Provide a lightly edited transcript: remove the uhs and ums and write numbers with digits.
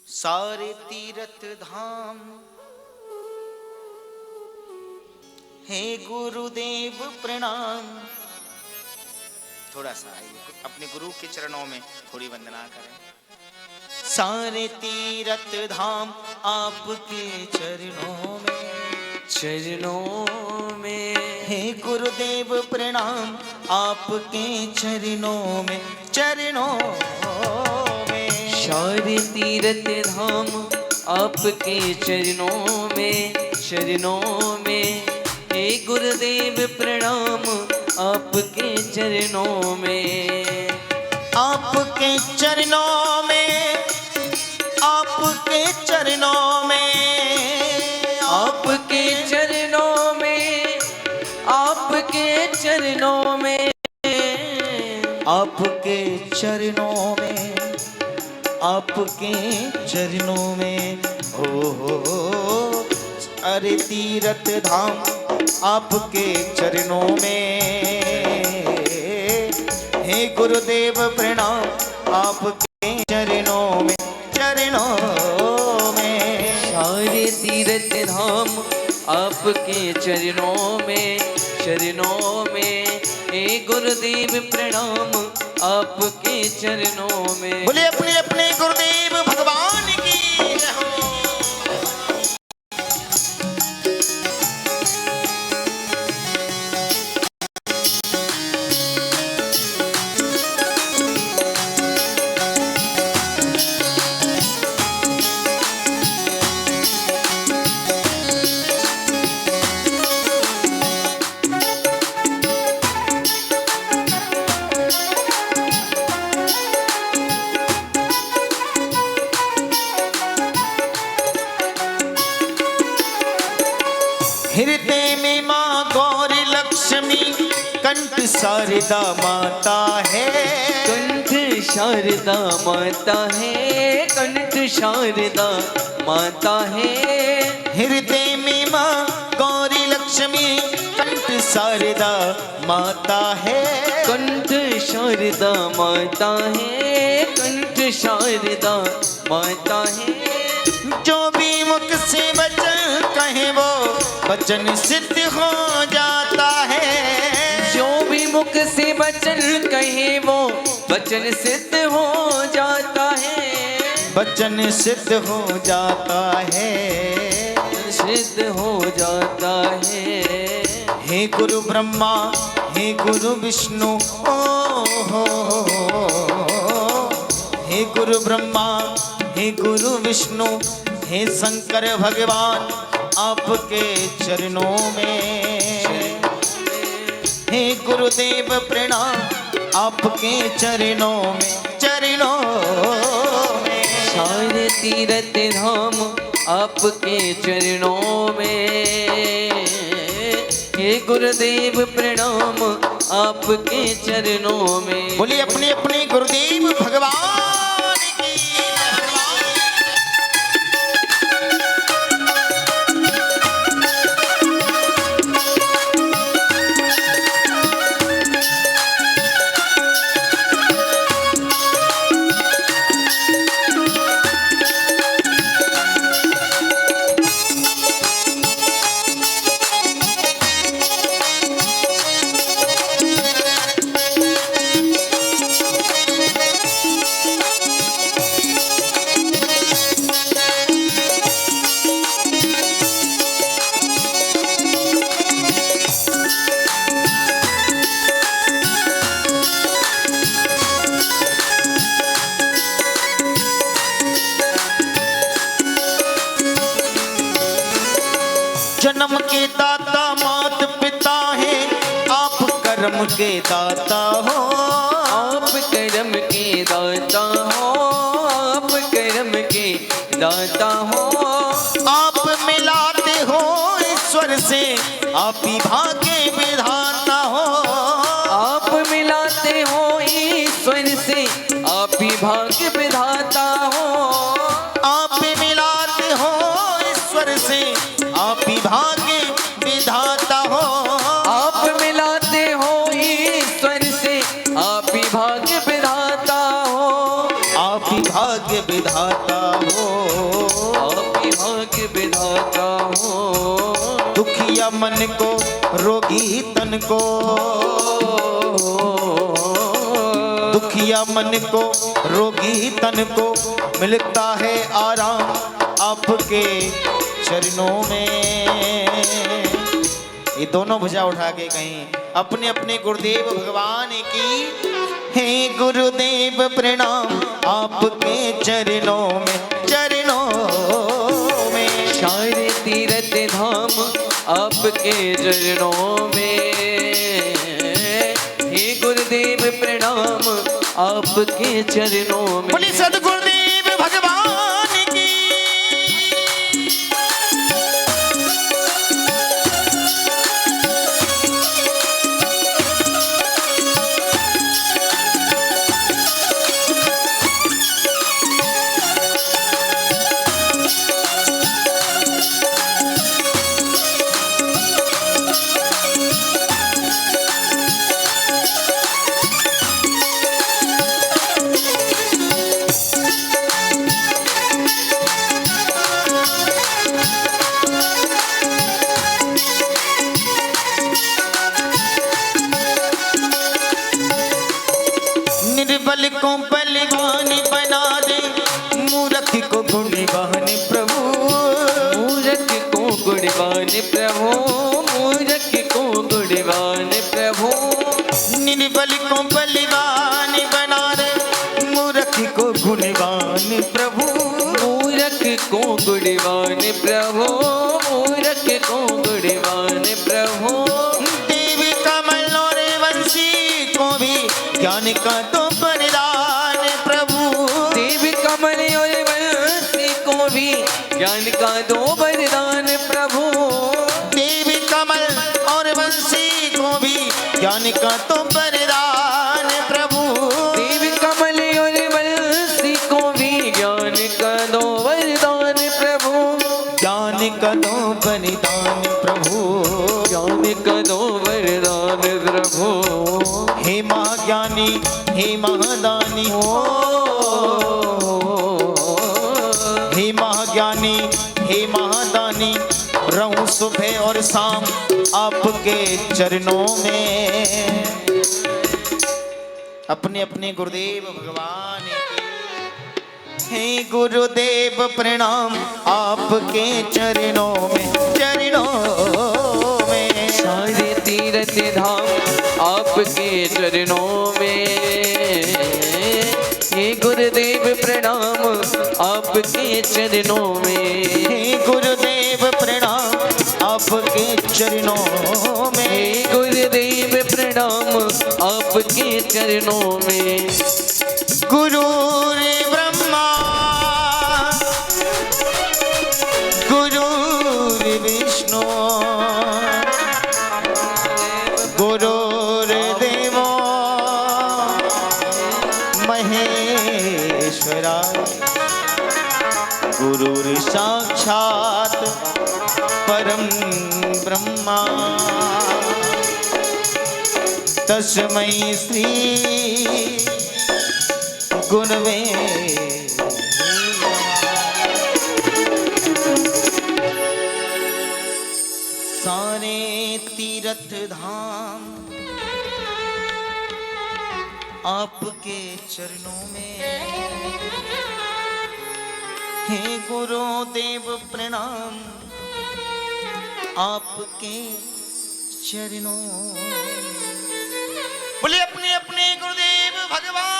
सारे तीर्थ धाम हे गुरुदेव प्रणाम। थोड़ा सा अपने गुरु के चरणों में थोड़ी वंदना करें। सारे तीर्थ धाम आपके चरणों में हे गुरुदेव प्रणाम आपके चरणों में सारे तीर्थ धाम आपके चरणों में हे गुरुदेव प्रणाम आपके चरणों में, आपके चरणों में, आपके चरणों में, आपके चरणों में, आपके चरणों में, आपके चरणों में, आपके चरणों में हो अरे तीर्थ धाम आपके चरणों में हे गुरुदेव प्रणाम आपके चरणों में सारे तीर्थ धाम आपके चरणों में हे गुरुदेव प्रणाम आपके चरणों में। बोले अपने अपने गुरुदेव भगवान की जय हो। हृदय में माँ गौरी लक्ष्मी कंठ शारदा माता है, कंठ शारदा माता है, कंठ शारदा माता है। हृदय में माँ गौरी लक्ष्मी कंठ शारदा माता है, कंठ शारदा माता है, कंठ शारदा माता है। जो भी मुख से वचन कहे वो वचन सिद्ध हो जाता है, जो भी मुख से वचन कहे वो वचन सिद्ध हो जाता है, वचन सिद्ध हो जाता है, सिद्ध हो जाता है। हे गुरु ब्रह्मा हे गुरु विष्णु हो, हे गुरु ब्रह्मा हे गुरु विष्णु हे शंकर भगवान आपके चरणों में हे गुरुदेव प्रणाम आपके चरणों में सारे तीर्थ धाम आपके चरणों में हे गुरुदेव प्रणाम आपके चरणों में। बोलिए अपने अपने गुरुदेव भगवान जन्म के दाता मात पिता है आप कर्म के दाता हो, आप कर्म के दाता हो, आप कर्म के दाता हो। आप मिलाते हो ईश्वर से आप ही भाग्य विधाता हो, आप मिलाते हो ईश्वर से आप ही भाग्य विधाता हो, आप मिलाते हो ईश्वर से आप ही भाग्य विधाता हो, आप मिलाते हो ईश्वर से आप ही भाग्य विधाता हो, आप ही भाग्य विधाता हो, आप ही भाग्य विधाता हो। दुखिया मन को रोगी तन को, दुखिया मन को रोगी तन को मिलता है आराम आपके चरणों में। ये दोनों भुजा उठा के कहीं अपने अपने गुरुदेव भगवान की। हे गुरुदेव प्रणाम आपके चरणों में, चरणों में। सारे तीर्थ धाम आपके चरणों में, हे गुरुदेव प्रणाम आपके चरणों में। बोलिए सद्गुरुदेव भगवान की। निर्बल को बलवान बना दे, मूर्ख को गुणवान प्रभु, मूर्ख को गुणवान प्रभु, मूर्ख को गुणवान प्रभु। निर्बल को बलवान बना दे, मूर्ख को गुणवान प्रभु, मूर्ख को गुणवान प्रभु, मूर्ख को गुणवान प्रभु। देवी कमल और वंशी को भी ज्ञान का तो वरदान प्रभु, देवी कमल और वंशी को भी ज्ञान का दो वरदान प्रभु, देवी कमल और वंशी को भी ज्ञान का तो वरदान प्रभु, देवी कमल और वंशी को भी ज्ञान का दो वरदान प्रभु, ज्ञान का दो वरदान प्रभु, ज्ञान का दो वरदान प्रभु। हे महाज्ञानी हे महादानी हो, हे महाज्ञानी हे महादानी, रहूं सुबह और शाम आपके चरणों में। अपने अपने गुरुदेव भगवान के। हे गुरुदेव प्रणाम आपके चरणों में, चरणों में। सारे तीर्थ धाम आपके चरणों में, हे गुरुदेव प्रणाम आपके चरणों में, हे गुरुदेव प्रणाम आपके चरणों में, हे गुरुदेव प्रणाम आपके चरणों में। गुरुर् ब्रह्मा गुरुर्विष्णु गुरुर्देवो महेश्वरा, गुरुर्साक्षात् परम ब्रह्मा, तस्मै श्री गुरवे सारे तीर्थ धाम आपके चरणों में, हे गुरुदेव प्रणाम आपके चरणों। बोले अपने अपने गुरुदेव भगवान